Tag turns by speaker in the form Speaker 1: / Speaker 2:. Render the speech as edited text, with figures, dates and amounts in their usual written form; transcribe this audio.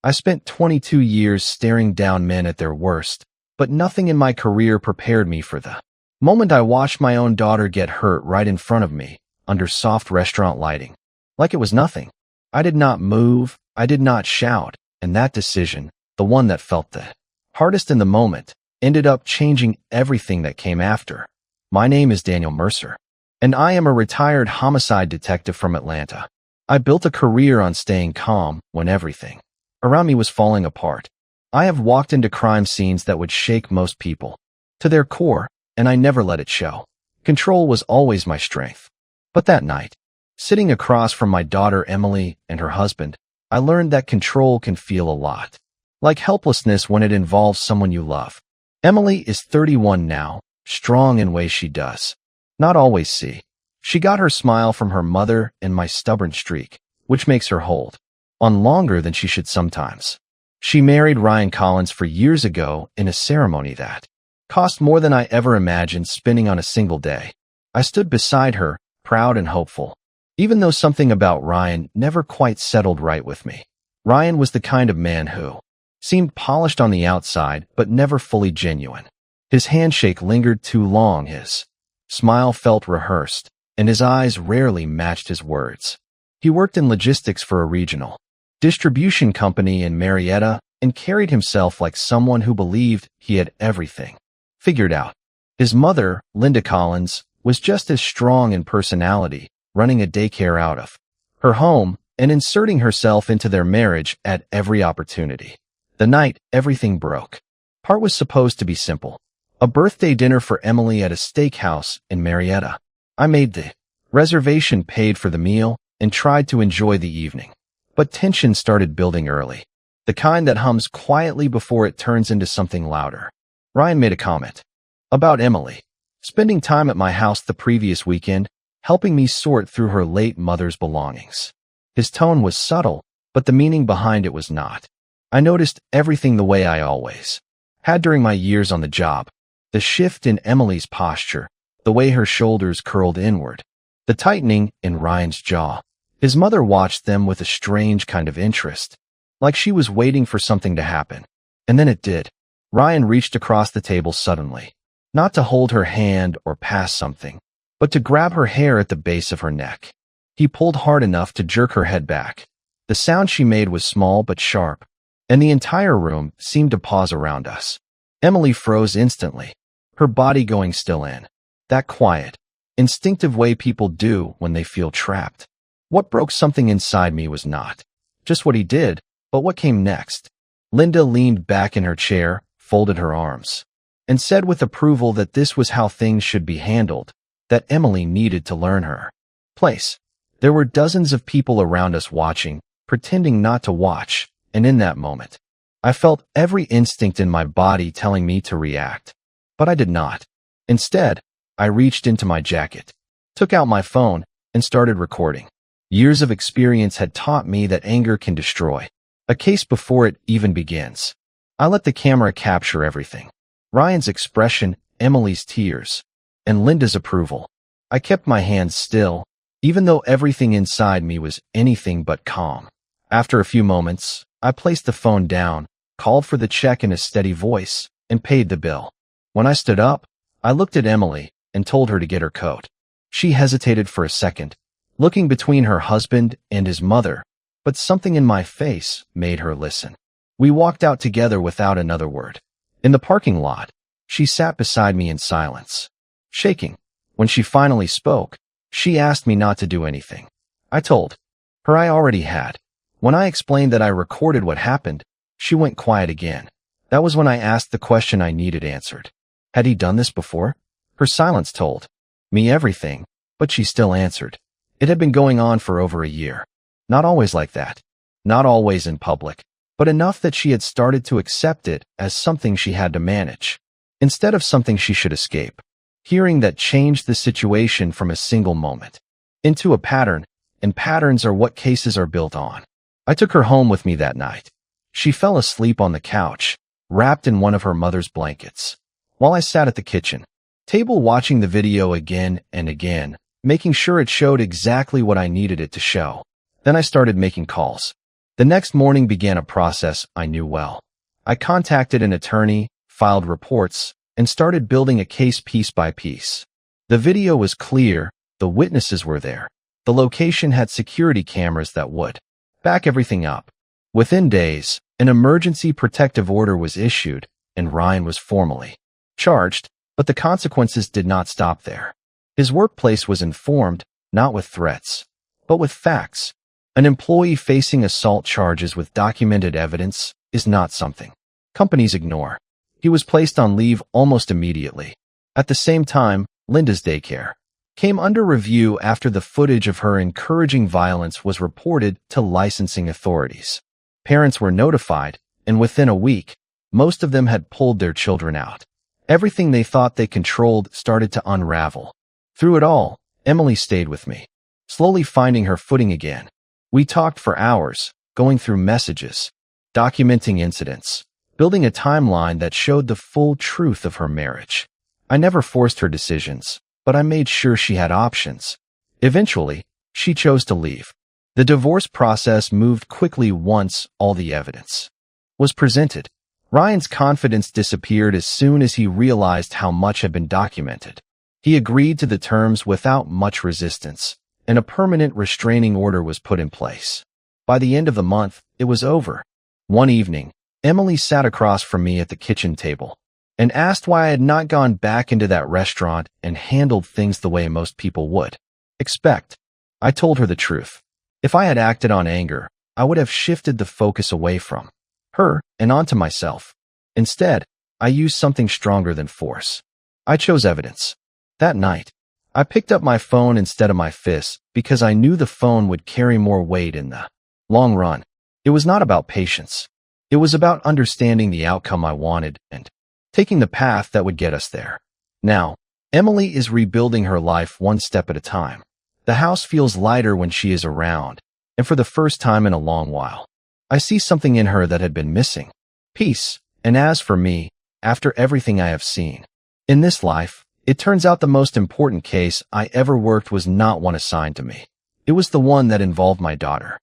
Speaker 1: I spent 22 years staring down men at their worst, but nothing in my career prepared me for the moment I watched my own daughter get hurt right in front of me, under soft restaurant lighting. Like it was nothing. I did not move, I did not shout, and that decision, the one that felt the hardest in the moment, ended up changing everything that came after. My name is Daniel Mercer, and I am a retired homicide detective from Atlanta. I built a career on staying calm when everything around me was falling apart. I have walked into crime scenes that would shake most people to their core, and I never let it show. Control was always my strength. But that night, sitting across from my daughter Emily and her husband, I learned that control can feel a lot like helplessness when it involves someone you love. Emily is 31 now, strong in ways she does not always see. She got her smile from her mother and my stubborn streak, which makes her hold on longer than she should sometimes. She married Ryan Collins 4 years ago in a ceremony that cost more than I ever imagined spending on a single day. I stood beside her, proud and hopeful, even though something about Ryan never quite settled right with me. Ryan was the kind of man who seemed polished on the outside but never fully genuine. His handshake lingered too long, his smile felt rehearsed, and his eyes rarely matched his words. He worked in logistics for a regional distribution company in Marietta and carried himself like someone who believed he had everything figured out. His mother, Linda Collins, was just as strong in personality, running a daycare out of her home and inserting herself into their marriage at every opportunity. The night everything broke, part was supposed to be simple. A birthday dinner for Emily at a steakhouse in Marietta. I made the reservation, paid for the meal, and tried to enjoy the evening. But tension started building early, the kind that hums quietly before it turns into something louder. Ryan made a comment about Emily spending time at my house the previous weekend, helping me sort through her late mother's belongings. His tone was subtle, but the meaning behind it was not. I noticed everything the way I always had during my years on the job. The shift in Emily's posture, the way her shoulders curled inward, the tightening in Ryan's jaw. His mother watched them with a strange kind of interest, like she was waiting for something to happen. And then it did. Ryan reached across the table suddenly, not to hold her hand or pass something, but to grab her hair at the base of her neck. He pulled hard enough to jerk her head back. The sound she made was small but sharp, and the entire room seemed to pause around us. Emily froze instantly, her body going still in that quiet, instinctive way people do when they feel trapped. What broke something inside me was not just what he did, but what came next. Linda leaned back in her chair, folded her arms, and said with approval that this was how things should be handled, that Emily needed to learn her place. There were dozens of people around us watching, pretending not to watch, and in that moment, I felt every instinct in my body telling me to react. But I did not. Instead, I reached into my jacket, took out my phone, and started recording. Years of experience had taught me that anger can destroy a case before it even begins. I let the camera capture everything. Ryan's expression, Emily's tears, and Linda's approval. I kept my hands still, even though everything inside me was anything but calm. After a few moments, I placed the phone down, called for the check in a steady voice, and paid the bill. When I stood up, I looked at Emily and told her to get her coat. She hesitated for a second, looking between her husband and his mother, but something in my face made her listen. We walked out together without another word. In the parking lot, she sat beside me in silence, shaking. When she finally spoke, she asked me not to do anything. I told her I already had. When I explained that I recorded what happened, she went quiet again. That was when I asked the question I needed answered. Had he done this before? Her silence told me everything, but she still answered. It had been going on for over a year. Not always like that. Not always in public, but enough that she had started to accept it as something she had to manage, instead of something she should escape. Hearing that changed the situation from a single moment into a pattern, and patterns are what cases are built on. I took her home with me that night. She fell asleep on the couch, wrapped in one of her mother's blankets, while I sat at the kitchen table watching the video again and again, making sure it showed exactly what I needed it to show. Then I started making calls. The next morning began a process I knew well. I contacted an attorney, filed reports, and started building a case piece by piece. The video was clear, the witnesses were there. The location had security cameras that would back everything up. Within days, an emergency protective order was issued, and Ryan was formally charged, but the consequences did not stop there. His workplace was informed, not with threats, but with facts. An employee facing assault charges with documented evidence is not something companies ignore. He was placed on leave almost immediately. At the same time, Linda's daycare came under review after the footage of her encouraging violence was reported to licensing authorities. Parents were notified, and within a week, most of them had pulled their children out. Everything they thought they controlled started to unravel. Through it all, Emily stayed with me, slowly finding her footing again. We talked for hours, going through messages, documenting incidents, building a timeline that showed the full truth of her marriage. I never forced her decisions, but I made sure she had options. Eventually, she chose to leave. The divorce process moved quickly once all the evidence was presented. Ryan's confidence disappeared as soon as he realized how much had been documented. He agreed to the terms without much resistance, and a permanent restraining order was put in place. By the end of the month, it was over. One evening, Emily sat across from me at the kitchen table and asked why I had not gone back into that restaurant and handled things the way most people would expect. I told her the truth. If I had acted on anger, I would have shifted the focus away from her and onto myself. Instead, I used something stronger than force. I chose evidence. That night, I picked up my phone instead of my fists because I knew the phone would carry more weight in the long run. It was not about patience. It was about understanding the outcome I wanted and taking the path that would get us there. Now, Emily is rebuilding her life one step at a time. The house feels lighter when she is around, and for the first time in a long while, I see something in her that had been missing. Peace. And as for me, after everything I have seen in this life, it turns out the most important case I ever worked was not one assigned to me. It was the one that involved my daughter.